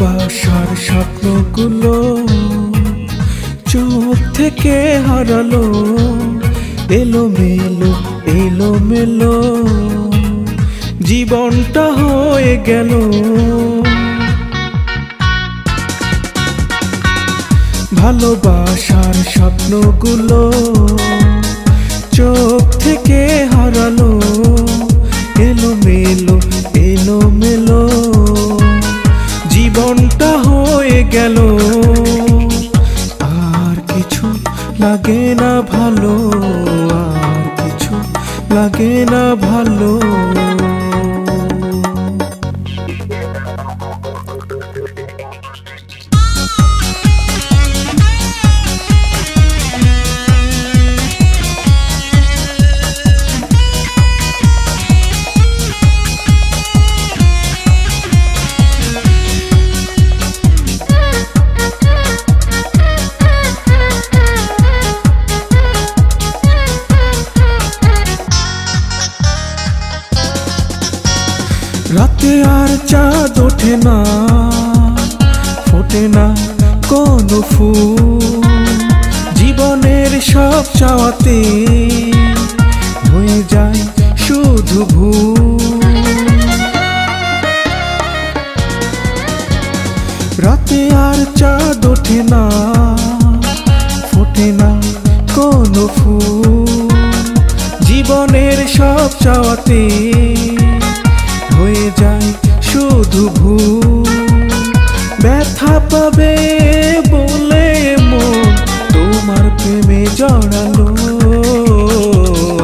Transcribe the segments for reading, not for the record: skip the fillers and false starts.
ভালোবাসার স্বপ্নগুলো চোখ থেকে হারালো, এলোমেলো এলোমেলো জীবনটা হয়ে গেল। ভালোবাসার স্বপ্নগুলো চোখ থেকে হারালো, এলোমেলো এলোমেলো জীবনটা হয়ে গেল। আর কিছু লাগে না ভালো, আর কিছু লাগে না ভালো। রাতে আর চাঁদ ওঠে না, ফোটে না কোনো ফুল, জীবনের সব চাওয়াতে হয়ে যায় শুধু ভুল। রাতে আর চাঁদ ওঠে না, ফোটে না কোনো ফুল, জীবনের সব চাওয়াতে হয়ে যায় শুধু ভুল। ব্যথা পাবে বলে মন তোমার প্রেমে জড়ালো,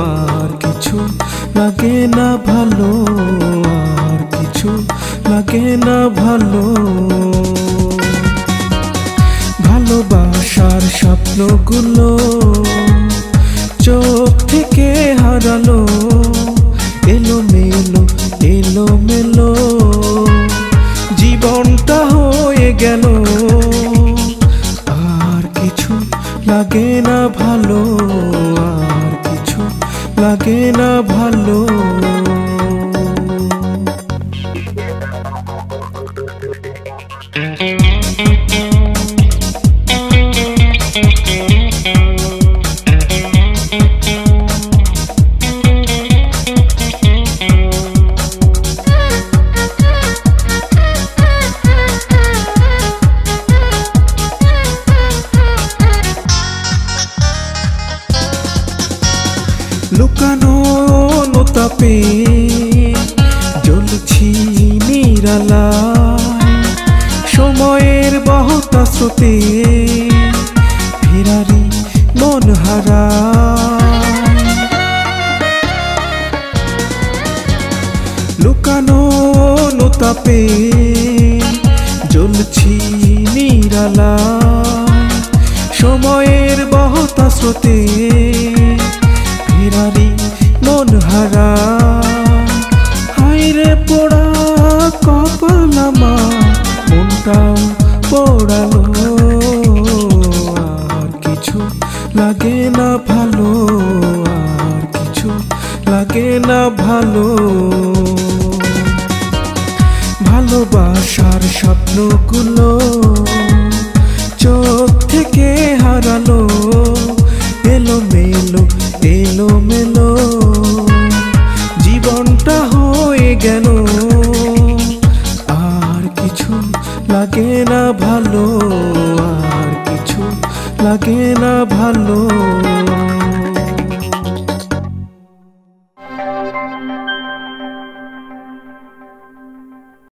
আর কিছু লাগে না ভালো, আর কিছু লাগে না ভালো। ভালোবাসার স্বপ্নগুলো চোখ থেকে হারালো, এলোমেলো এলোমেলো জীবনটা হয়ে গেল। আর কিছু লাগে না ভালো, আর কিছু লাগে না ভালো। লুকানো তাপে জ্বলছি নিরালায়, সময়ের বহতা স্রোতে ফেরারি মন হারায়। লুকানো তাপে জ্বলছি নিরালায়, সময়ের বহতা স্রোতে ফেরারি মন হারা। হায়রে পোড়া কপাল আমার, মনটাও পোড়ালো। আর কিছু লাগে না ভালো, আর কিছু লাগে না ভালো। ভালোবাসার স্বপ্নগুলো চোখ থেকে হারালো, এলোমেলো এলোমেলো জীবনটা হয়ে গেল। আর কিছু লাগে না ভালো, আর কিছু লাগে না ভালো।